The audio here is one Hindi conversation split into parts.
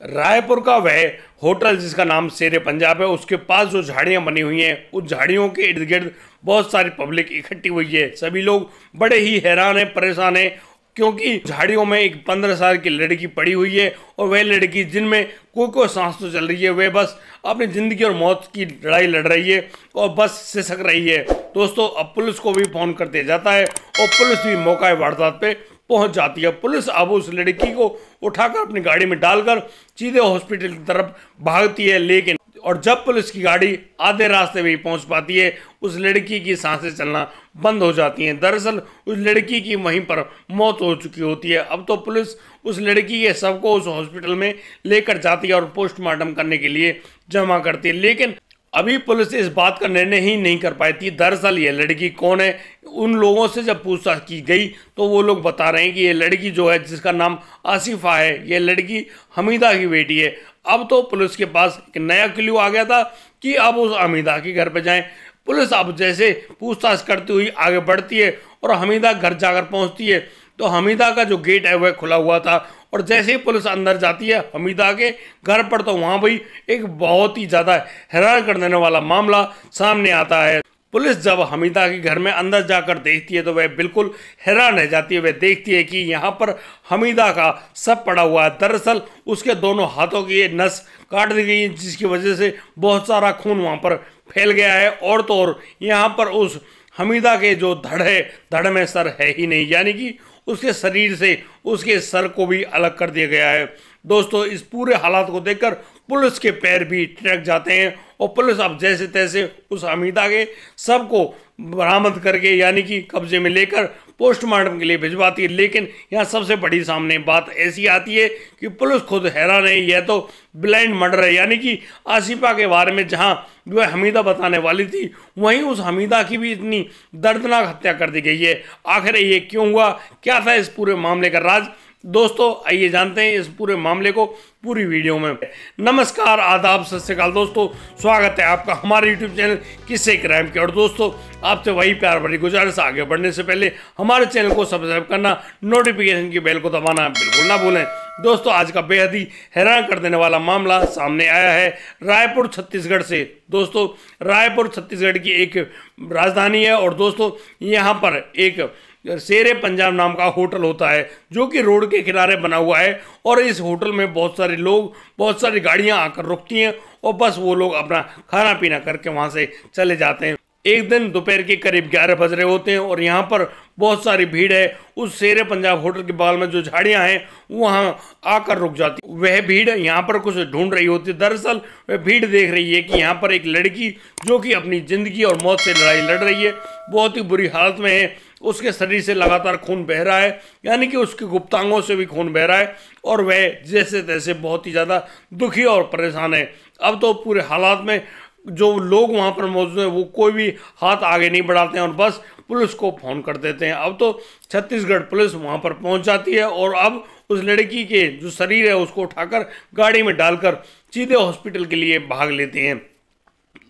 रायपुर का वह होटल जिसका नाम शेर पंजाब है, उसके पास जो झाड़ियां बनी हुई हैं, उस झाड़ियों के इर्द गिर्द बहुत सारी पब्लिक इकट्ठी हुई है। सभी लोग बड़े ही हैरान हैं, परेशान हैं, क्योंकि झाड़ियों में एक 15 साल की लड़की पड़ी हुई है और वह लड़की जिनमें कोई सांस तो चल रही है, वह बस अपनी जिंदगी और मौत की लड़ाई लड़ रही है और बस सिसक रही है। दोस्तों, अब पुलिस को भी फोन कर दिया जाता है और पुलिस भी मौका वारदात पे पहुंच जाती है। पुलिस अब उस लड़की को उठाकर अपनी गाड़ी में डालकर सीधे हॉस्पिटल की तरफ भागती है, लेकिन और जब पुलिस की गाड़ी आधे रास्ते में ही पहुंच पाती है, उस लड़की की सांसें चलना बंद हो जाती हैं। दरअसल उस लड़की की वहीं पर मौत हो चुकी होती है। अब तो पुलिस उस लड़की के शव को उस हॉस्पिटल में लेकर जाती है और पोस्टमार्टम करने के लिए जमा करती है, लेकिन अभी पुलिस इस बात का निर्णय ही नहीं कर पाई थी दरअसल ये लड़की कौन है। उन लोगों से जब पूछताछ की गई तो वो लोग बता रहे हैं कि ये लड़की जो है, जिसका नाम आसिफा है, ये लड़की हमीदा की बेटी है। अब तो पुलिस के पास एक नया क्लू आ गया था कि अब उस हमीदा के घर पे जाएं। पुलिस अब जैसे पूछताछ करती हुई आगे बढ़ती है और हमीदा घर जाकर पहुंचती है तो हमीदा का जो गेट है वह खुला हुआ था और जैसे ही पुलिस अंदर जाती है हमीदा के घर पर, तो वहां भी एक बहुत ही ज्यादा हैरान कर देने वाला मामला सामने आता है। पुलिस जब हमीदा के घर में अंदर जाकर देखती है तो वह बिल्कुल हैरान रह जाती है। वह देखती है कि यहाँ पर हमीदा का शव पड़ा हुआ है। दरअसल उसके दोनों हाथों की नस काट दी गई है, जिसकी वजह से बहुत सारा खून वहाँ पर फैल गया है। और तो और यहाँ पर उस हमीदा के जो धड़ है, धड़ में सर है ही नहीं, यानी कि उसके शरीर से उसके सर को भी अलग कर दिया गया है। दोस्तों, इस पूरे हालात को देखकर पुलिस के पैर भी थिरक जाते हैं और पुलिस अब जैसे तैसे उस हमीदा के शव को बरामद करके यानी कि कब्जे में लेकर पोस्टमार्टम के लिए भिजवाती है। लेकिन यहाँ सबसे बड़ी सामने बात ऐसी आती है कि पुलिस खुद हैरान है। यह तो ब्लाइंड मर्डर है, यानी कि आसिफा के बारे में जहाँ वह हमीदा बताने वाली थी, वहीं उस हमीदा की भी इतनी दर्दनाक हत्या कर दी गई है। आखिर ये क्यों हुआ, क्या था इस पूरे मामले का राज? दोस्तों, आइए जानते हैं इस पूरे मामले को पूरी वीडियो में। नमस्कार, आदाब, सत श्री अकाल दोस्तों, स्वागत है आपका हमारे यूट्यूब चैनल किस्से क्राइम के। और दोस्तों, आपसे वही प्यार भरी गुजारिश, आगे बढ़ने से पहले हमारे चैनल को सब्सक्राइब करना, नोटिफिकेशन की बेल को दबाना बिल्कुल ना भूलें। दोस्तों, आज का बेहद ही हैरान कर देने वाला मामला सामने आया है रायपुर छत्तीसगढ़ से। दोस्तों, रायपुर छत्तीसगढ़ की एक राजधानी है और दोस्तों यहाँ पर एक शेर पंजाब नाम का होटल होता है जो कि रोड के किनारे बना हुआ है और इस होटल में बहुत सारे लोग, बहुत सारी गाड़ियां आकर रुकती हैं और बस वो लोग अपना खाना पीना करके वहां से चले जाते हैं। एक दिन दोपहर के करीब 11 बज रहे होते हैं और यहाँ पर बहुत सारी भीड़ है। उस शेर पंजाब होटल के बगल में जो झाड़ियां हैं वहां आकर रुक जाती। वह भीड़ यहाँ पर कुछ ढूंढ रही होती है। दरअसल वह भीड़ देख रही है कि यहाँ पर एक लड़की जो कि अपनी जिंदगी और मौत से लड़ाई लड़ रही है, बहुत ही बुरी हालत में है। उसके शरीर से लगातार खून बह रहा है, यानी कि उसके गुप्तांगों से भी खून बह रहा है और वह जैसे तैसे बहुत ही ज़्यादा दुखी और परेशान है। अब तो पूरे हालात में जो लोग वहाँ पर मौजूद हैं वो कोई भी हाथ आगे नहीं बढ़ाते हैं और बस पुलिस को फ़ोन कर देते हैं। अब तो छत्तीसगढ़ पुलिस वहाँ पर पहुँच जाती है और अब उस लड़की के जो शरीर है उसको उठाकर गाड़ी में डालकर सीधे हॉस्पिटल के लिए भाग लेते हैं।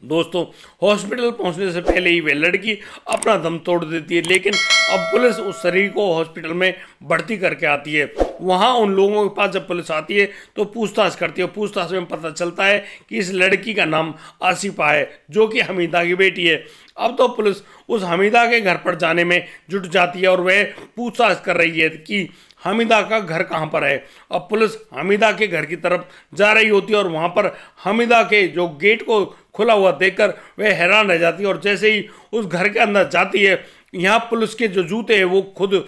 दोस्तों, हॉस्पिटल पहुंचने से पहले ही वह लड़की अपना दम तोड़ देती है, लेकिन अब पुलिस उस शरीर को हॉस्पिटल में भर्ती करके आती है। वहां उन लोगों के पास जब पुलिस आती है तो पूछताछ करती है। पूछताछ में पता चलता है कि इस लड़की का नाम आसिफा है जो कि हमीदा की बेटी है। अब तो पुलिस उस हमीदा के घर पर जाने में जुट जाती है और वह पूछताछ कर रही है कि हमीदा का घर कहाँ पर है। अब पुलिस हमीदा के घर की तरफ जा रही होती है और वहाँ पर हमीदा के जो गेट को खुला हुआ देखकर वह हैरान रह जाती है और जैसे ही उस घर के अंदर जाती है, यहाँ पुलिस के जो जूते हैं वो खुद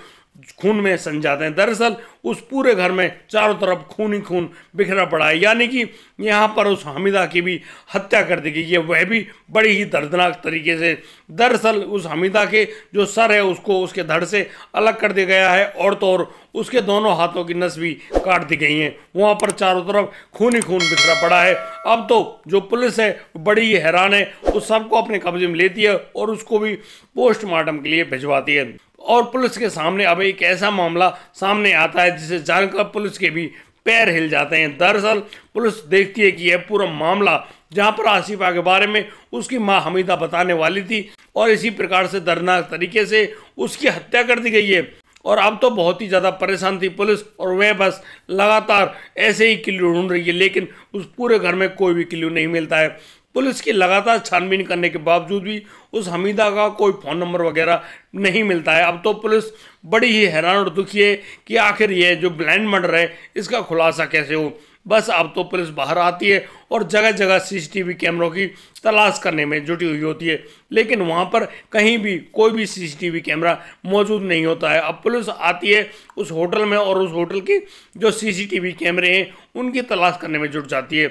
खून में सन जाते हैं। दरअसल उस पूरे घर में चारों तरफ खून ही खून बिखरा पड़ा है, यानी कि यहाँ पर उस हमीदा की भी हत्या कर दी गई है, वह भी बड़ी ही दर्दनाक तरीके से। दरअसल उस हमीदा के जो सर है उसको उसके धड़ से अलग कर दिया गया है और तो और उसके दोनों हाथों की नस भी काट दी गई हैं। वहाँ पर चारों तरफ खून ही खून बिखरा पड़ा है। अब तो जो पुलिस है बड़ी ही हैरान है, उस सबको अपने कब्जे में लेती है और उसको भी पोस्टमार्टम के लिए भिजवाती है। और पुलिस के सामने अब एक ऐसा मामला सामने आता है जिसे जानकर पुलिस के भी पैर हिल जाते हैं। दरअसल पुलिस देखती है कि यह पूरा मामला जहां पर आसिफा के बारे में उसकी मां हमीदा बताने वाली थी और इसी प्रकार से दर्दनाक तरीके से उसकी हत्या कर दी गई है, और अब तो बहुत ही ज़्यादा परेशान थी पुलिस, और वह बस लगातार ऐसे ही क्लू ढूंढ रही है, लेकिन उस पूरे घर में कोई भी क्लू नहीं मिलता है। पुलिस की लगातार छानबीन करने के बावजूद भी उस हमीदा का कोई फ़ोन नंबर वगैरह नहीं मिलता है। अब तो पुलिस बड़ी ही हैरान और दुखी है कि आखिर ये जो ब्लाइंड मर्डर है इसका खुलासा कैसे हो। बस अब तो पुलिस बाहर आती है और जगह जगह सीसीटीवी कैमरों की तलाश करने में जुटी हुई होती है, लेकिन वहाँ पर कहीं भी कोई भी सीसीटीवी कैमरा मौजूद नहीं होता है। अब पुलिस आती है उस होटल में और उस होटल के जो सीसीटीवी कैमरे हैं उनकी तलाश करने में जुट जाती है।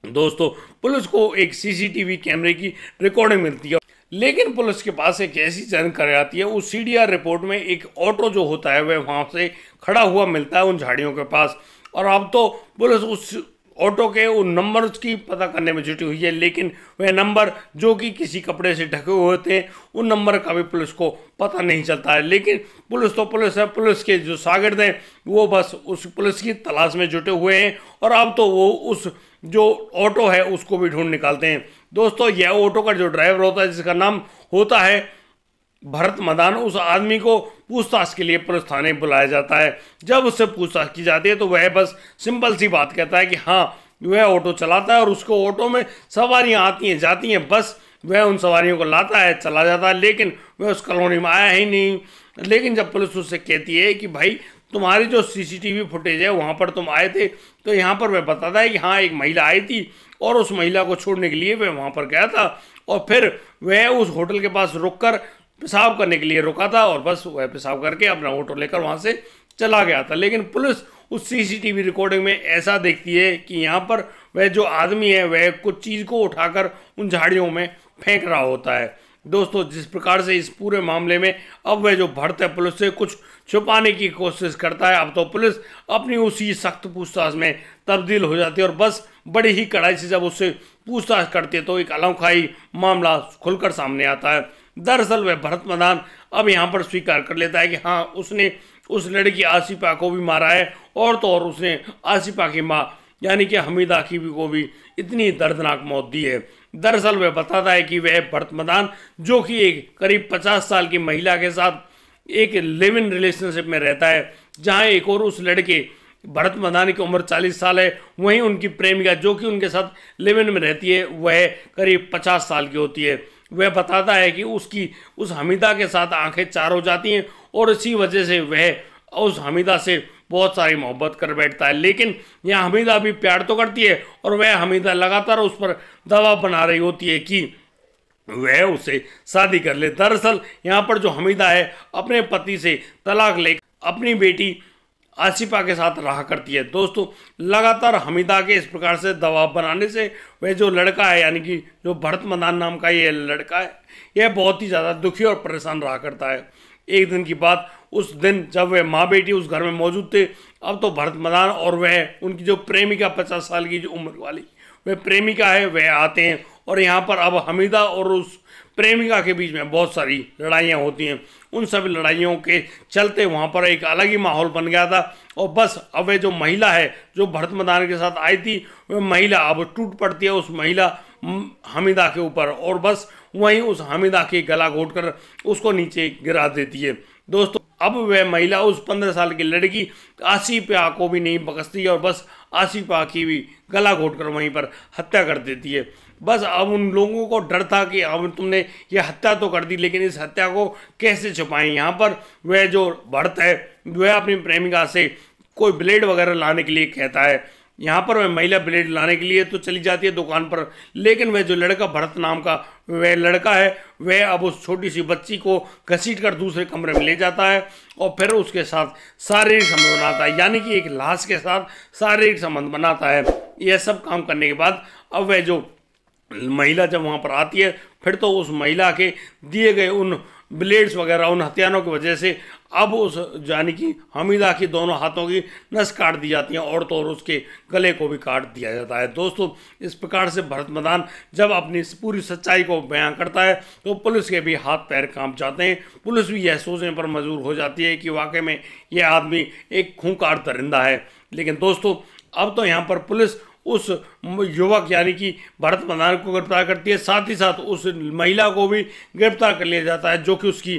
दोस्तों, पुलिस को एक सीसीटीवी कैमरे की रिकॉर्डिंग मिलती है, लेकिन पुलिस के पास एक ऐसी जानकारी आती है, उस सीडीआर रिपोर्ट में एक ऑटो जो होता है वह वहाँ से खड़ा हुआ मिलता है उन झाड़ियों के पास। और अब तो पुलिस उस ऑटो के उन नंबर्स की पता करने में जुटी हुई है, लेकिन वह नंबर जो कि किसी कपड़े से ढके हुए थे उन नंबर का भी पुलिस को पता नहीं चलता है। लेकिन पुलिस तो पुलिस है, पुलिस के जो शागिर्द हैं वो बस उस पुलिस की तलाश में जुटे हुए हैं, और अब तो वो उस जो ऑटो है उसको भी ढूंढ निकालते हैं। दोस्तों, यह ऑटो का जो ड्राइवर होता है जिसका नाम होता है भरत मदान, उस आदमी को पूछताछ के लिए पुलिस थाने बुलाया जाता है। जब उससे पूछताछ की जाती है तो वह बस सिंपल सी बात कहता है कि हाँ वह ऑटो चलाता है और उसको ऑटो में सवारियां आती हैं जाती हैं, बस वह उन सवारियों को लाता है चला जाता है, लेकिन वह उस कॉलोनी में आया ही नहीं। लेकिन जब पुलिस उससे कहती है कि भाई तुम्हारी जो सीसीटीवी फुटेज है वहाँ पर तुम आए थे, तो यहाँ पर वह बताता है कि हाँ एक महिला आई थी और उस महिला को छोड़ने के लिए वह वहाँ पर गया था, और फिर वह उस होटल के पास रुककर पेशाब करने के लिए रुका था और बस वह पेशाब करके अपना ऑटो लेकर वहाँ से चला गया था। लेकिन पुलिस उस सीसीटीवी रिकॉर्डिंग में ऐसा देखती है कि यहाँ पर वह जो आदमी है वह कुछ चीज़ को उठाकर उन झाड़ियों में फेंक रहा होता है। दोस्तों, जिस प्रकार से इस पूरे मामले में अब वह जो भरत है पुलिस से कुछ छुपाने की कोशिश करता है, अब तो पुलिस अपनी उसी सख्त पूछताछ में तब्दील हो जाती है और बस बड़ी ही कड़ाई से जब उससे पूछताछ करते तो एक अलमखाई मामला खुलकर सामने आता है। दरअसल वह भरत मदान अब यहाँ पर स्वीकार कर लेता है कि हाँ उसने उस लड़की आसिफा को भी मारा है, और तो और उसने आसिफा की माँ यानी कि हमीदा की को भी इतनी दर्दनाक मौत दी है। दरअसल वह बताता है कि वह भरत मदान जो कि एक करीब 50 साल की महिला के साथ एक लिव इन रिलेशनशिप में रहता है, जहां एक और उस लड़के भरत मदान की उम्र 40 साल है, वहीं उनकी प्रेमिका जो कि उनके साथ लिव इन में रहती है वह करीब 50 साल की होती है। वह बताता है कि उसकी उस हमीदा के साथ आंखें चार हो जाती हैं और इसी वजह से वह उस हमीदा से बहुत सारी मोहब्बत कर बैठता है, लेकिन यह हमीदा भी प्यार तो करती है और वह हमीदा लगातार उस पर दबाव बना रही होती है कि वह उसे शादी कर ले। दरअसल यहाँ पर जो हमीदा है अपने पति से तलाक ले अपनी बेटी आसिफा के साथ रहा करती है। दोस्तों, लगातार हमीदा के इस प्रकार से दबाव बनाने से वह जो लड़का है यानी कि जो भरत मदान नाम का ये लड़का है यह बहुत ही ज़्यादा दुखी और परेशान रहा करता है। एक दिन की बात, उस दिन जब वह माँ बेटी उस घर में मौजूद थे, अब तो भरत मदान और वह उनकी जो प्रेमिका 50 साल की जो उम्र वाली वह प्रेमिका है वह आते हैं, और यहाँ पर अब हमीदा और उस प्रेमिका के बीच में बहुत सारी लड़ाइयाँ होती हैं। उन सभी लड़ाइयों के चलते वहाँ पर एक अलग ही माहौल बन गया था, और बस अब वह जो महिला है जो भरत मदान के साथ आई थी वह महिला अब टूट पड़ती है उस महिला हमीदा के ऊपर, और बस वहीं उस हमीदा के गला घोटकर उसको नीचे गिरा देती है। दोस्तों, अब वह महिला उस 15 साल की लड़की आसिफा को भी नहीं बख्शती और बस आसिफा की भी गला घोटकर वहीं पर हत्या कर देती है। बस अब उन लोगों को डर था कि अब तुमने ये हत्या तो कर दी, लेकिन इस हत्या को कैसे छुपाएं। यहाँ पर वह जो भरत है वह अपनी प्रेमिका से कोई ब्लेड वगैरह लाने के लिए कहता है। यहाँ पर वह महिला ब्लेड लाने के लिए तो चली जाती है दुकान पर, लेकिन वह जो लड़का भरत नाम का वह लड़का है वह अब उस छोटी सी बच्ची को घसीट कर दूसरे कमरे में ले जाता है और फिर उसके साथ शारीरिक संबंध बनाता है, यानी कि एक लाश के साथ शारीरिक संबंध बनाता है। यह सब काम करने के बाद अब वह जो महिला जब वहाँ पर आती है फिर तो उस महिला के दिए गए उन ब्लेड्स वगैरह उन हथियारों की वजह से अब उस यानी कि हमीदा की दोनों हाथों की नस काट दी जाती हैं और तो और उसके गले को भी काट दिया जाता है। दोस्तों, इस प्रकार से भरत मदान जब अपनी पूरी सच्चाई को बयां करता है तो पुलिस के भी हाथ पैर कांप जाते हैं। पुलिस भी यह सोचने पर मजबूर हो जाती है कि वाकई में यह आदमी एक खूंखार दरिंदा है। लेकिन दोस्तों, अब तो यहाँ पर पुलिस उस युवक यानी कि भरत मदान को गिरफ्तार करती है, साथ ही साथ उस महिला को भी गिरफ्तार कर लिया जाता है जो कि उसकी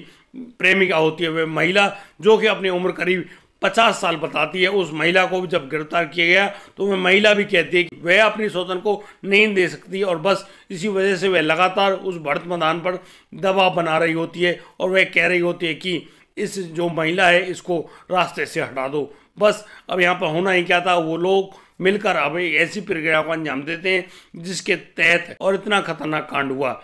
प्रेमिका होती है, वह महिला जो कि अपनी उम्र करीब 50 साल बताती है, उस महिला को भी जब गिरफ्तार किया गया तो वह महिला भी कहती है कि वह अपनी स्वतन को नहीं दे सकती और बस इसी वजह से वह लगातार उस भरत मैदान पर दबाव बना रही होती है और वह कह रही होती है कि इस जो महिला है इसको रास्ते से हटा दो। बस अब यहाँ पर होना ही क्या था, वो लोग मिलकर अब एक ऐसी प्रक्रिया को अंजाम देते हैं जिसके तहत और इतना खतरनाक कांड हुआ।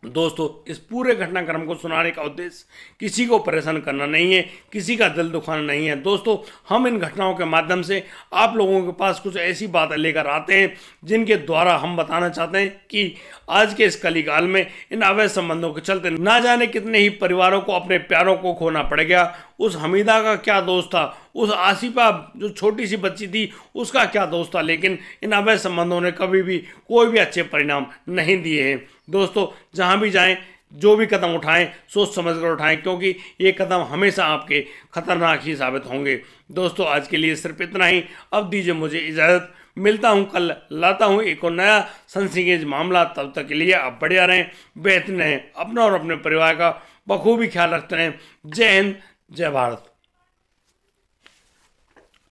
दोस्तों, इस पूरे घटनाक्रम को सुनाने का उद्देश्य किसी को परेशान करना नहीं है, किसी का दिल दुखाना नहीं है। दोस्तों, हम इन घटनाओं के माध्यम से आप लोगों के पास कुछ ऐसी बातें लेकर आते हैं जिनके द्वारा हम बताना चाहते हैं कि आज के इस कलिकाल में इन अवैध संबंधों के चलते ना जाने कितने ही परिवारों को अपने प्यारों को खोना पड़ गया। उस हमीदा का क्या दोष था, उस आसिफा जो छोटी सी बच्ची थी उसका क्या दोष था, लेकिन इन अवैध संबंधों ने कभी भी कोई भी अच्छे परिणाम नहीं दिए हैं। दोस्तों, जहां भी जाएं, जो भी कदम उठाएं, सोच समझ कर उठाएं, क्योंकि ये कदम हमेशा आपके खतरनाक ही साबित होंगे। दोस्तों, आज के लिए सिर्फ इतना ही। अब दीजिए मुझे इजाज़त, मिलता हूं कल, लाता हूं एक और नया सनसनीखेज मामला। तब तक के लिए आप बढ़िया रहें, बेहतर रहें, अपना और अपने परिवार का बखूबी ख्याल रखते रहें। जय हिंद, जय भारत।